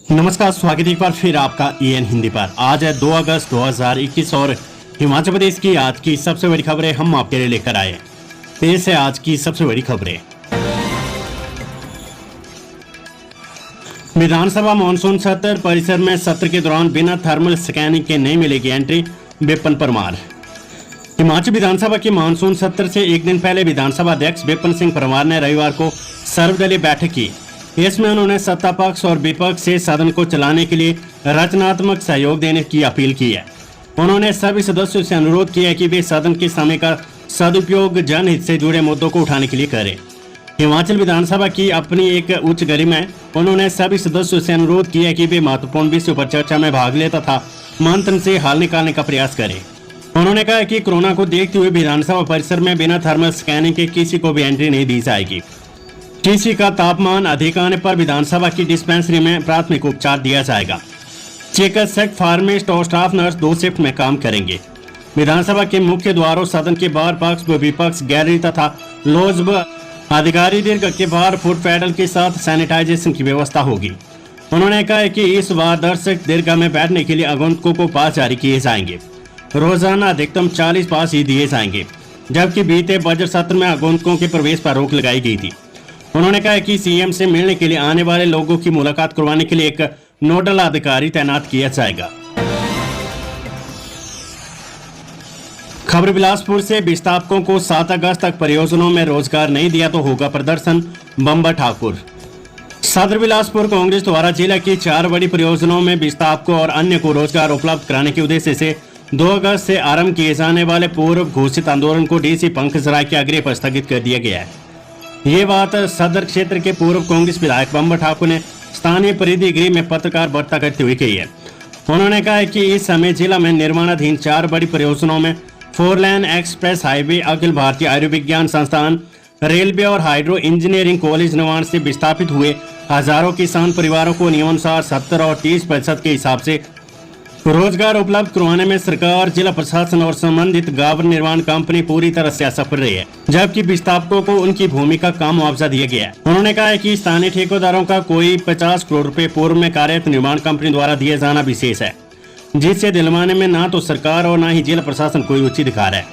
नमस्कार, स्वागत है एक बार फिर आपका EN हिंदी पर। आज है 2 अगस्त 2021 और हिमाचल प्रदेश की आज की सबसे बड़ी खबरें हम आपके लिए लेकर आए। पेश है आज की सबसे बड़ी खबरें। विधानसभा मानसून सत्र परिसर में सत्र के दौरान बिना थर्मल स्कैनिंग के नहीं मिलेगी एंट्री, विपिन परमार। हिमाचल विधानसभा के मानसून सत्र से एक दिन पहले विधानसभा अध्यक्ष विपिन सिंह परमार ने रविवार को सर्वदलीय बैठक की। इसमें उन्होंने सत्ता पक्ष और विपक्ष से सदन को चलाने के लिए रचनात्मक सहयोग देने की अपील की है। उन्होंने सभी सदस्यों से अनुरोध किया है कि वे सदन के समय का सदुपयोग जनहित से जुड़े मुद्दों को उठाने के लिए करें। हिमाचल विधानसभा की अपनी एक उच्च गरिमा है। उन्होंने सभी सदस्यों से अनुरोध किया कि वे महत्वपूर्ण विषयों पर चर्चा में भाग ले तथा मंथन से हल निकालने का प्रयास करें। उन्होंने कहा कि कोरोना को देखते हुए विधानसभा परिसर में बिना थर्मल स्कैनिंग के किसी को भी एंट्री नहीं दी जाएगी। किसी का तापमान अधिक आने पर विधानसभा की डिस्पेंसरी में प्राथमिक उपचार दिया जाएगा। चिकित्सक, फार्मासिस्ट और स्टाफ नर्स 2 शिफ्ट में काम करेंगे। विधानसभा के मुख्य द्वारों, सदन के बाहर पक्ष व विपक्ष, गैलरी तथा लॉज व अधिकारी दीर्घ के बाहर फुट पैडल के साथ सैनिटाइजेशन की व्यवस्था होगी। उन्होंने कहा कि इस बार दर्शक दीर्घा में बैठने के लिए आगंतुकों को पास जारी किए जाएंगे। रोजाना अधिकतम 40 पास ही दिए जाएंगे, जबकि बीते बजट सत्र में आगंतुकों के प्रवेश पर रोक लगाई गई थी। उन्होंने कहा कि सीएम से मिलने के लिए आने वाले लोगों की मुलाकात करवाने के लिए एक नोडल अधिकारी तैनात किया जाएगा। खबर बिलासपुर से विस्थापकों को 7 अगस्त तक परियोजनाओं में रोजगार नहीं दिया तो होगा प्रदर्शन, बम्बर ठाकुर। सदर बिलासपुर कांग्रेस द्वारा जिला की 4 बड़ी परियोजनाओं में विस्थापकों और अन्य को रोजगार उपलब्ध कराने के उद्देश्य से 2 अगस्त से आरंभ किए जाने वाले पूर्व घोषित आंदोलन को डीसी पंकज राय के आग्रह पर स्थगित कर दिया गया है। ये बात सदर क्षेत्र के पूर्व कांग्रेस विधायक बम्बर ठाकुर ने स्थानीय परिधि गृह में पत्रकार वार्ता करते हुए कही है। उन्होंने कहा है कि इस समय जिला में निर्माणाधीन 4 बड़ी परियोजनाओं में 4 लेन एक्सप्रेस हाईवे, अखिल भारतीय आयुर्विज्ञान संस्थान, रेलवे और हाइड्रो इंजीनियरिंग कॉलेज निर्माण से विस्थापित हुए हजारों किसान परिवारों को नियमानुसार 70 और 30% के हिसाब से रोजगार उपलब्ध करवाने में सरकार, जिला प्रशासन और संबंधित गांव निर्माण कंपनी पूरी तरह से असफल रही है, जबकि विस्थापकों को उनकी भूमि का काम मुआवजा दिया गया है। उन्होंने कहा है कि स्थानीय ठेकेदारों का कोई 50 करोड़ रुपए पूर्व में कार्यरत निर्माण कंपनी द्वारा दिए जाना विशेष है, जिससे दिलवाने में न तो सरकार और न ही जिला प्रशासन कोई रुचि दिखा रहा है।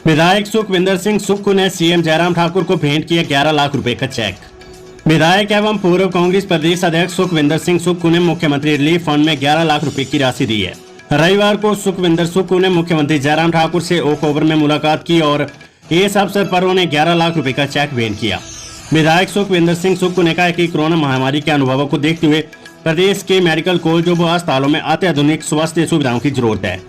विधायक सुखविंदर सिंह सुक्खू ने सीएम जयराम ठाकुर को भेंट किया 11 लाख रुपए का चेक। विधायक एवं पूर्व कांग्रेस प्रदेश अध्यक्ष सुखविंदर सिंह सुक्खू ने मुख्यमंत्री रिलीफ फंड में 11 लाख रुपए की राशि दी है। रविवार को सुखविंदर सुक्खू ने मुख्यमंत्री जयराम ठाकुर से ओक ओवर में मुलाकात की और इस अवसर पर उन्हें 11 लाख रुपए का चेक भेंट किया। विधायक सुखविंदर सिंह सुक्खू ने कहा कि कोरोना महामारी के अनुभवों को देखते हुए प्रदेश के मेडिकल कॉलेजों व अस्पतालों में अत्याधुनिक स्वास्थ्य सुविधाओं की जरूरत है।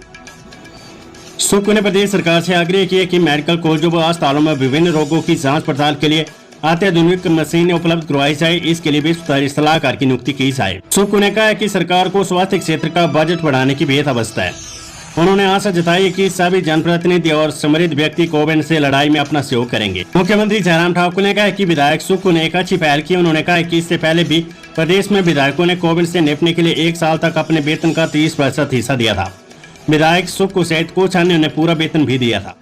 सुक्खू ने प्रदेश सरकार से आग्रह किया कि मेडिकल कॉलेजों व अस्पतालों में विभिन्न रोगों की जांच पड़ताल के लिए अत्याधुनिक मशीनें उपलब्ध करवाई जाए। इसके लिए विश्व स्तरीय सलाहकार की नियुक्ति की जाए। सुक्खू ने कहा कि सरकार को स्वास्थ्य क्षेत्र का बजट बढ़ाने की बेहद आवश्यकता है। उन्होंने आशा जताई कि सभी जनप्रतिनिधि और समृद्ध व्यक्ति कोविड से लड़ाई में अपना सहयोग करेंगे। मुख्यमंत्री जयराम ठाकुर ने कहा कि विधायक सुक्खू ने एक अच्छी पहल की। उन्होंने कहा कि इससे पहले भी प्रदेश में विधायकों ने कोविड से निपटने के लिए 1 साल तक अपने वेतन का 30% हिस्सा दिया था। विधायक सुक्खू सहित कुछ अन्य ने पूरा वेतन भी दिया था।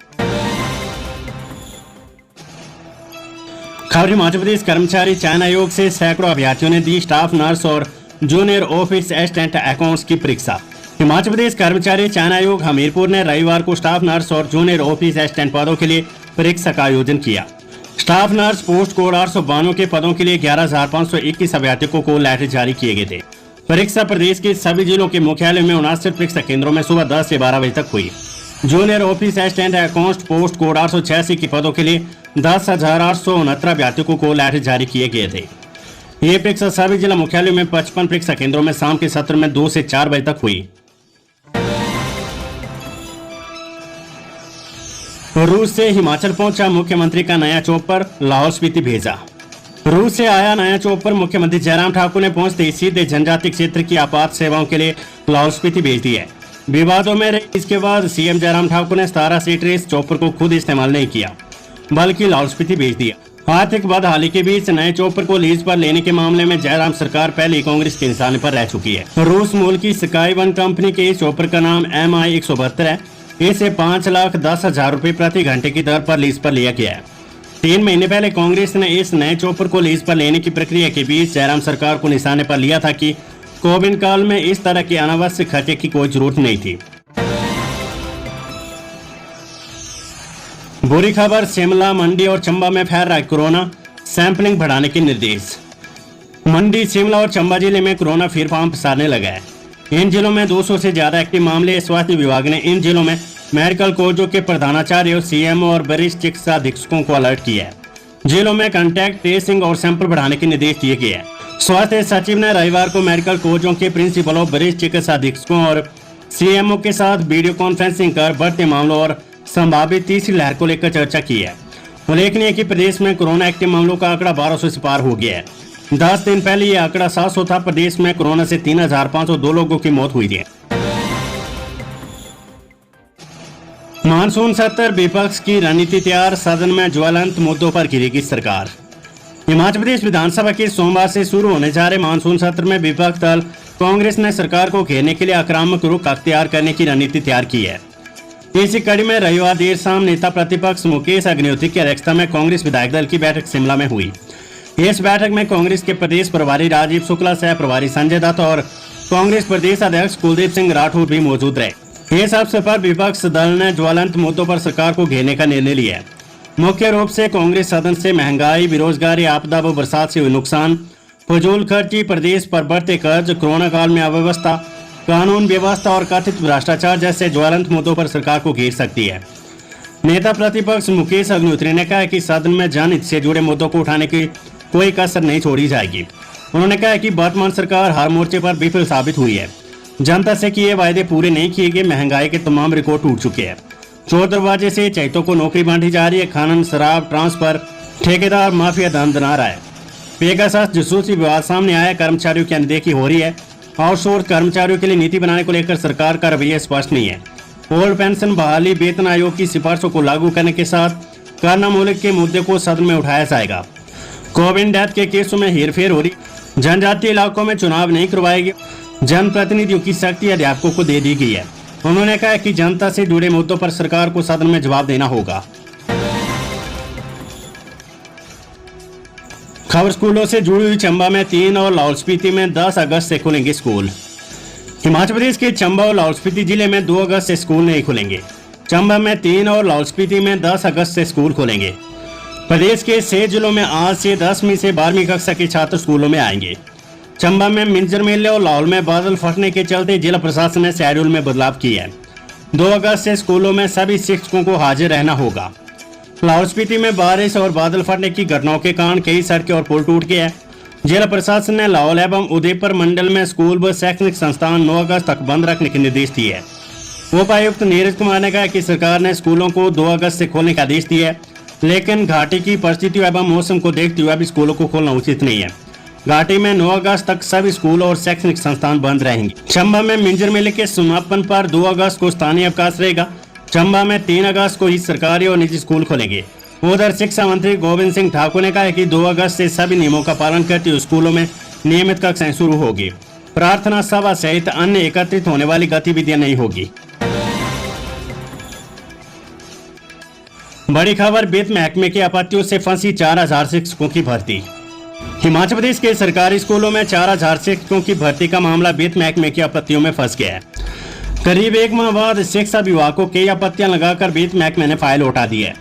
खबर हिमाचल प्रदेश कर्मचारी चयन आयोग से सैकड़ों अभ्यर्थियों ने दी स्टाफ नर्स और जूनियर ऑफिस असिस्टेंट अकाउंट्स की परीक्षा। हिमाचल प्रदेश कर्मचारी चयन आयोग हमीरपुर ने रविवार को स्टाफ नर्स और जूनियर ऑफिस असिस्टेंट पदों के लिए परीक्षा का आयोजन किया। स्टाफ नर्स पोस्ट कोड 892 के पदों के लिए 11,521 अभ्यर्थियों को लेटर जारी किए गए थे। परीक्षा प्रदेश के सभी जिलों के मुख्यालयों में 59 परीक्षा केंद्रों में सुबह 10 से 12 बजे तक हुई। Junior office assistant accounts post code 886 के पदों के लिए 10,869 अभ्यर्थियों को लेटर जारी किए गए थे। ये परीक्षा सभी जिला मुख्यालयों में 55 परीक्षा केंद्रों में शाम के सत्र में 2 से 4 बजे तक हुई। रूस से हिमाचल पहुंचा मुख्यमंत्री का नया चॉपर, लाहौल स्पीति भेजा। रूस से आया नया चॉपर मुख्यमंत्री जयराम ठाकुर ने पहुंचते ही सीधे जनजातीय क्षेत्र की आपात सेवाओं के लिए लाहौल स्पीति भेज दी है। विवादों में इसके बाद सीएम जयराम ठाकुर ने 17 सीटर इस चॉपर को खुद इस्तेमाल नहीं किया, बल्कि लाहौल स्पीति भेज दिया। आर्थिक बदहाली के बीच नए चॉपर को लीज पर लेने के मामले में जयराम सरकार पहले ही कांग्रेस के निशाने पर रह चुकी है। रूस मूल की स्काई वन कंपनी के इस चॉपर का नाम MI-172 है। इसे 5,10,000 रुपए प्रति घंटे की दर पर लीज पर लिया गया है। 3 महीने पहले कांग्रेस ने इस नए चॉपर को लीज पर लेने की प्रक्रिया के बीच जयराम सरकार को निशाने पर लिया था कि कोविड काल में इस तरह के अनावश्यक खर्चे की कोई जरूरत नहीं थी। बुरी खबर, शिमला, मंडी और चंबा में फैल रहा है कोरोना, सैंपलिंग बढ़ाने के निर्देश। मंडी, शिमला और चंबा जिले में कोरोना फिर फार्म पसारने लगा है। इन जिलों में 200 से ज्यादा एक्टिव मामले। स्वास्थ्य विभाग ने इन जिलों में मेडिकल कॉलेजों के प्रधानाचार्य, सीएमओ और वरिष्ठ चिकित्सा अधीक्षकों को अलर्ट किया है। जिलों में कॉन्टैक्ट ट्रेसिंग और सैंपल बढ़ाने के निर्देश दिए गए हैं। स्वास्थ्य सचिव ने रविवार को मेडिकल कॉलेजों के प्रिंसिपलों, वरिष्ठ चिकित्सा अधीक्षकों और सीएमओ के साथ वीडियो कॉन्फ्रेंसिंग कर बढ़ते मामलों और संभावित तीसरी लहर को लेकर चर्चा की है। उल्लेखनीय है कि प्रदेश में कोरोना एक्टिव मामलों का आंकड़ा 1200 से पार हो गया है। 10 दिन पहले यह आंकड़ा 700 था। प्रदेश में कोरोना से 3502 लोगों की मौत हुई है। मानसून सत्र, विपक्ष की रणनीति तैयार, सदन में ज्वलंत मुद्दों पर गिरेगी सरकार। हिमाचल प्रदेश विधानसभा के सोमवार से शुरू होने जा रहे मानसून सत्र में विपक्ष दल कांग्रेस ने सरकार को घेरने के लिए आक्रामक रुख अख्तियार करने की रणनीति तैयार की है। इसी कड़ी में रविवार देर शाम नेता प्रतिपक्ष मुकेश अग्निहोत्री की अध्यक्षता में कांग्रेस विधायक दल की बैठक शिमला में हुई। इस बैठक में कांग्रेस के प्रदेश प्रभारी राजीव शुक्ला, सह प्रभारी संजय दत्त और कांग्रेस प्रदेश अध्यक्ष कुलदीप सिंह राठौर भी मौजूद रहे। इस अवसर पर विपक्ष दल ने ज्वलंत मुद्दों पर सरकार को घेरने का निर्णय लिया। मुख्य रूप से कांग्रेस सदन से महंगाई, बेरोजगारी, आपदा व बरसात से हुए नुकसान, फजूल खर्ची, प्रदेश पर बढ़ते कर्ज, कोरोना काल में अव्यवस्था, कानून व्यवस्था और कथित भ्रष्टाचार जैसे ज्वलंत मुद्दों पर सरकार को घेर सकती है। नेता प्रतिपक्ष मुकेश अग्निहोत्री ने कहा कि सदन में जनहित से जुड़े मुद्दों को उठाने की कोई कसर नहीं छोड़ी जाएगी। उन्होंने कहा कि वर्तमान सरकार हर मोर्चे पर विफल साबित हुई है। जनता से किए वायदे पूरे नहीं किए गए, महंगाई के तमाम रिकॉर्ड टूट चुके हैं। चोर दरवाजे से चैतों को नौकरी बांटी जा रही है। खनन, शराब, ट्रांसफर, ठेकेदार माफिया दना रहा है। पेगासस जासूसी विवाद सामने आया, कर्मचारियों की अनदेखी हो रही है। आउटसोर्स कर्मचारियों के लिए नीति बनाने को लेकर सरकार का रवैया स्पष्ट नहीं है। ओल्ड पेंशन बहाली, वेतन आयोग की सिफारिशों को लागू करने के साथ करना मूल्य के मुद्दे को सदन में उठाया जाएगा। कोविड डेथ के केसों में हेरफेर हो रही, जनजातीय इलाकों में चुनाव नहीं करवाएंगे, जनप्रतिनिधियों की शक्ति अध्यापकों को दे दी गई है। उन्होंने कहा कि जनता से जुड़े मुद्दों पर सरकार को सदन में जवाब देना होगा। खबर स्कूलों से जुड़ी हुई, चंबा में 3 और लाहौल स्पीति में 10 अगस्त से खुलेंगे स्कूल। हिमाचल प्रदेश के चंबा और लाहौल स्पीति जिले में 2 अगस्त से स्कूल नहीं खुलेंगे। चंबा में 3 और लाहौल स्पीति में 10 अगस्त से स्कूल खुलेंगे। प्रदेश के 6 जिलों में आज से 10वीं से 12वीं कक्षा के छात्र स्कूलों में आएंगे। चंबा में मिंजर मेले और लाहौल में बादल फटने के चलते जिला प्रशासन ने शेड्यूल में बदलाव किया है। 2 अगस्त से स्कूलों में सभी शिक्षकों को हाजिर रहना होगा। लाहौल स्पीति में बारिश और बादल फटने की घटनाओं के कारण कई सड़कें और पुल टूट गए हैं। जिला प्रशासन ने लाहौल एवं उदयपुर मंडल में स्कूल व शैक्षणिक संस्थान 9 अगस्त तक बंद रखने के निर्देश दिए हैं। उपायुक्त नीरज कुमार ने कहा कि सरकार ने स्कूलों को 2 अगस्त से खोलने का आदेश दिया है, लेकिन घाटी की परिस्थितियों एवं मौसम को देखते हुए अभी स्कूलों को खोलना उचित नहीं है। घाटी में 9 अगस्त तक सभी स्कूल और शैक्षणिक संस्थान बंद रहेंगे। चंबा में मिंजर मेले के समापन पर 2 अगस्त को स्थानीय अवकाश रहेगा। चंबा में 3 अगस्त को ही सरकारी और निजी स्कूल खोलेंगे। उधर शिक्षा मंत्री गोविंद सिंह ठाकुर ने कहा कि 2 अगस्त से सभी नियमों का पालन करते हुए स्कूलों में नियमित कक्षाएं शुरू होगी। प्रार्थना सभा सहित अन्य एकत्रित होने वाली गतिविधियां नहीं होगी। बड़ी खबर, वित्त महकमे के आपत्तियों से फंसी 4000 शिक्षकों की भर्ती। हिमाचल प्रदेश के सरकारी स्कूलों में 4000 शिक्षकों की भर्ती का मामला वित्त महकमे की आपत्तियों में फंस गया है। करीब 1 माह बाद शिक्षा विभाग को कई आपत्तियां लगाकर वित्त महकमे ने फाइल उठा दी है।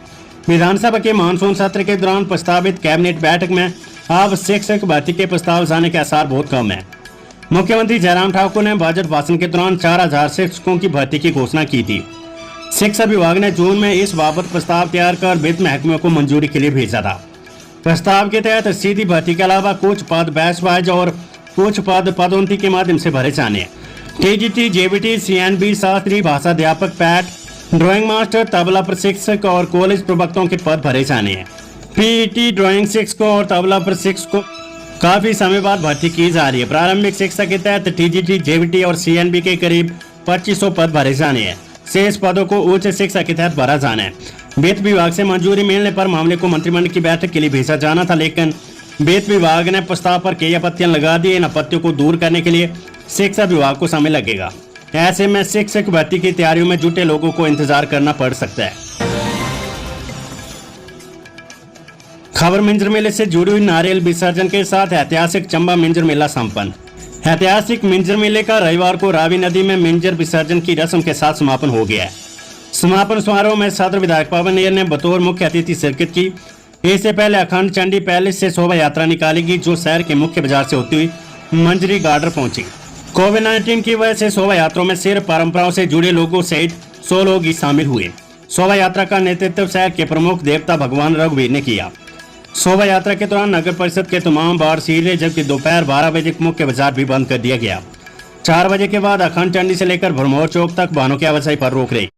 विधानसभा के मानसून सत्र के दौरान प्रस्तावित कैबिनेट बैठक में अब शिक्षक भर्ती के प्रस्ताव जाने के आसार बहुत कम है। मुख्यमंत्री जयराम ठाकुर ने बजट भाषण के दौरान 4000 शिक्षकों की भर्ती की घोषणा की थी। शिक्षा विभाग ने जून में इस बाबत प्रस्ताव तैयार कर वित्त महकमे को मंजूरी के लिए भेजा था। प्रस्ताव के तहत सीधी भर्ती के अलावा कुछ पद बैच वाइज और कुछ पद पदोन्नति के माध्यम से भरे जाने हैं। टीजीटी, जेबीटी, सीएनबी, शास्त्री भाषा अध्यापक, पैट, ड्राइंग मास्टर, तबला प्रशिक्षक और कॉलेज प्रवक्ताओं के पद भरे जाने हैं। पीईटी, ड्राइंग शिक्षकों और तबला प्रशिक्षकों काफी समय बाद भर्ती की जा रही है। प्रारंभिक शिक्षा के तहत टीजीटी, जेबीटी और सीएनबी के करीब 2500 पद भरे जाने हैं। शेष पदों को उच्च शिक्षा के तहत भरा जाना है। वित्त विभाग से मंजूरी मिलने पर मामले को मंत्रिमंडल की बैठक के लिए भेजा जाना था, लेकिन वित्त विभाग ने प्रस्ताव पर कई आपत्तियां लगा दी। इन आपत्तियों को दूर करने के लिए शिक्षा विभाग को समय लगेगा। ऐसे में शिक्षक भर्ती की तैयारियों में जुटे लोगों को इंतजार करना पड़ सकता है। खबर मिंजर मेले से जुड़ी हुई नारियल विसर्जन के साथ ऐतिहासिक चंबा मिंजर मेला संपन्न। ऐतिहासिक मिंजर मेले का रविवार को रावी नदी में मिंजर विसर्जन की रस्म के साथ समापन हो गया है। समापन समारोह में सदर विधायक पवन नैयर ने बतौर मुख्य अतिथि शिरकत की। इससे पहले अखंड चंडी पैलेस से शोभा यात्रा निकाली गई, जो शहर के मुख्य बाजार से होती हुई मंजरी गार्डन पहुंची। कोविड-19 की वजह से शोभा यात्राओं में सिर्फ परंपराओं से जुड़े लोगों सहित 100 लोग ही शामिल हुए। शोभा यात्रा का नेतृत्व शहर के प्रमुख देवता भगवान रघुवीर ने किया। शोभा यात्रा के दौरान नगर परिषद के तमाम बार सीले, जबकि दोपहर 12 बजे मुख्य बाजार भी बंद कर दिया गया। 4 बजे के बाद अखंड चंडी से लेकर भरमौर चौक तक वाहनों की आवाजाही पर रोक रही।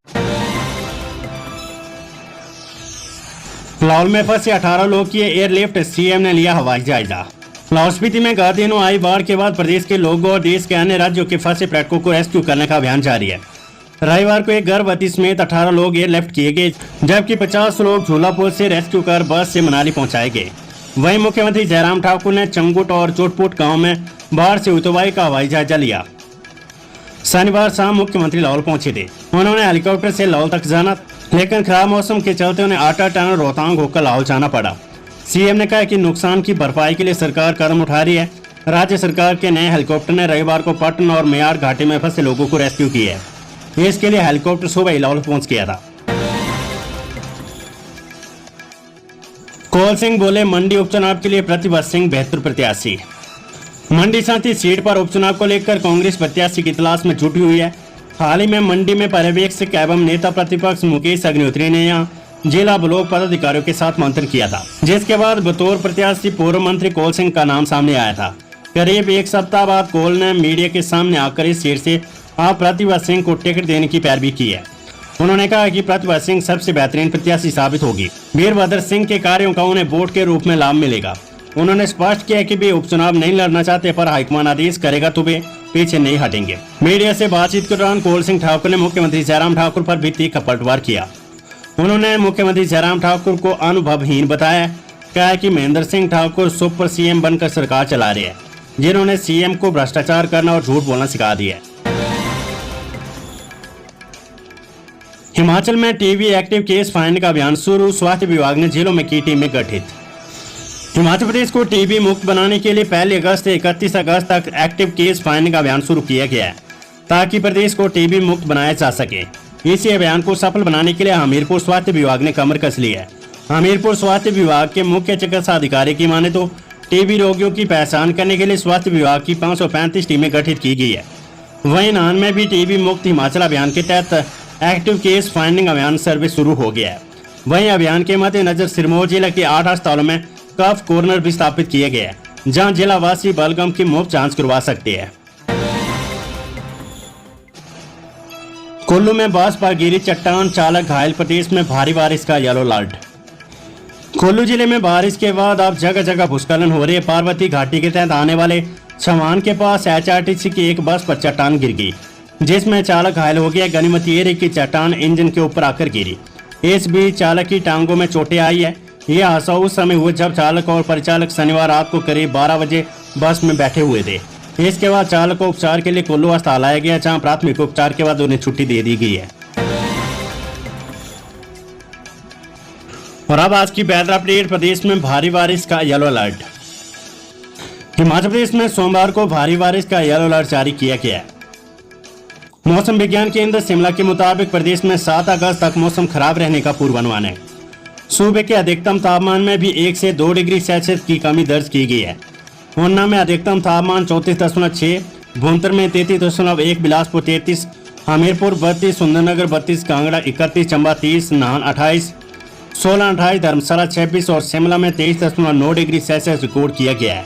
लाहौल में फंसे 18 लोग की एयरलिफ्ट, सीएम ने लिया हवाई जायजा। लाहौल स्पीति में गत दिनों आई बाढ़ के बाद प्रदेश के लोगों और देश के अन्य राज्यों के फंसे पर्यटकों को रेस्क्यू करने का अभियान जारी है। रविवार को एक गर्भवती समेत 18 लोग एयरलिफ्ट किए गए, जबकि 50 लोग झूलापुर से रेस्क्यू कर बस से मनाली पहुंचाए गए। वहीं मुख्यमंत्री जयराम ठाकुर ने चंगुट और चोटपुट गांव में बाढ़ से हुई तबाही का हवाई जायजा लिया। शनिवार शाम मुख्यमंत्री लाहौल पहुंचे थे। उन्होंने हेलीकॉप्टर से लाहौल तक जाना, लेकिन खराब मौसम के चलते उन्हें 8 टन रोहतांग होकर लाहौल जाना पड़ा। सीएम ने कहा कि नुकसान की भरपाई के लिए सरकार कदम उठा रही है। राज्य सरकार के नए हेलीकॉप्टर ने रविवार को पटन और मेयार घाटी में फंसे लोगों को रेस्क्यू किया है। इसके लिए हेलीकॉप्टर सुबह ही लाहौल पहुंच गया था। कौल सिंह बोले, मंडी उपचुनाव के लिए प्रतिभा सिंह बेहतर प्रत्याशी। मंडी सांची सीट पर उपचुनाव को लेकर कांग्रेस प्रत्याशी की तलाश में जुटी हुई है। हाल ही में मंडी में पर्यवेक्षक एवं नेता प्रतिपक्ष मुकेश अग्निहोत्री ने यहां जिला ब्लॉक पदाधिकारियों के साथ मंथन किया था, जिसके बाद बतौर प्रत्याशी पूर्व मंत्री कौल सिंह का नाम सामने आया था। करीब एक सप्ताह बाद कौल ने मीडिया के सामने आकर इस सीट से आप प्रतिभा सिंह को टिकट देने की पैरवी की है। उन्होंने कहा कि प्रतिभा सिंह सबसे बेहतरीन प्रत्याशी साबित होगी। वीरभद्र सिंह के कार्यों का उन्हें वोट के रूप में लाभ मिलेगा। उन्होंने स्पष्ट किया कि वे उपचुनाव नहीं लड़ना चाहते, पर हाईकमान आदेश करेगा तो वे पीछे नहीं हटेंगे। मीडिया से बातचीत के दौरान कौल सिंह ठाकुर ने मुख्यमंत्री जयराम ठाकुर पर भी तीखा पलटवार किया। उन्होंने मुख्यमंत्री जयराम ठाकुर को अनुभवहीन बताया। कहा कि महेंद्र सिंह ठाकुर सुपर सीएम बनकर सरकार चला रहे हैं, जिन्होंने सीएम को भ्रष्टाचार करना और झूठ बोलना सिखा दिया है। हिमाचल में टीबी एक्टिव केस फाइंड का अभियान शुरू, स्वास्थ्य विभाग ने जिलों में की टीमें गठित। हिमाचल प्रदेश को टीबी मुक्त बनाने के लिए 1 अगस्त से 31 अगस्त तक एक्टिव केस फाइंडिंग का अभियान शुरू किया गया है, ताकि प्रदेश को टीबी मुक्त बनाया जा सके। इसी अभियान को सफल बनाने के लिए हमीरपुर स्वास्थ्य विभाग ने कमर कस ली है। हमीरपुर स्वास्थ्य विभाग के मुख्य चिकित्सा अधिकारी की माने तो टीबी रोगियों की पहचान करने के लिए स्वास्थ्य विभाग की 535 टीमें गठित की गई है। वहीं नान में भी टीबी मुक्त हिमाचल अभियान के तहत एक्टिव केस फाइंडिंग अभियान सर्विस शुरू हो गया है। वहीं अभियान के मद्देनजर सिरमौर जिला के 8 अस्पतालों में कफ कॉर्नर भी स्थापित किए गए हैं, जहां जिला वासी बलगम की मुफ्त जांच करवा सकते हैं। कुल्लू में बस पर गिरी चट्टान, चालक घायल, प्रदेश में भारी बारिश का येलो अलर्ट। कुल्लू जिले में बारिश के बाद अब जगह जगह भूस्खलन हो रही है। पार्वती घाटी के तहत आने वाले छवान के पास HRTC की एक बस पर चट्टान गिर गई, जिसमें चालक घायल हो गया। गनीमत ये रही कि चट्टान इंजन के ऊपर आकर गिरी। इस बीच चालक की टांगों में चोटें आई है। यह हादसा उस समय हुआ जब चालक और परिचालक शनिवार रात को करीब 12 बजे बस में बैठे हुए थे। इसके बाद चालक को उपचार के लिए कुल्लू अस्पताल लाया गया, जहां प्राथमिक उपचार के बाद उन्हें छुट्टी दे दी गई है। और अब आज की वेदर अपडेट। प्रदेश में भारी बारिश का येलो अलर्ट। हिमाचल प्रदेश में सोमवार को भारी बारिश का येलो अलर्ट जारी किया गया है। मौसम विज्ञान केंद्र शिमला के मुताबिक प्रदेश में 7 अगस्त तक मौसम खराब रहने का पूर्वानुमान है। सूबे के अधिकतम तापमान में भी 1 से 2 डिग्री सेल्सियस की कमी दर्ज की गई है। ऊना में अधिकतम तापमान 34.6, भुंतर में 33.1, बिलासपुर 33, हमीरपुर 32, सुंदरनगर 32, कांगड़ा 31, चंबा 30, नाहन 28, सोलन 28, धर्मशाला 26 और शिमला में 23.9 डिग्री सेल्सियस रिकॉर्ड किया गया है।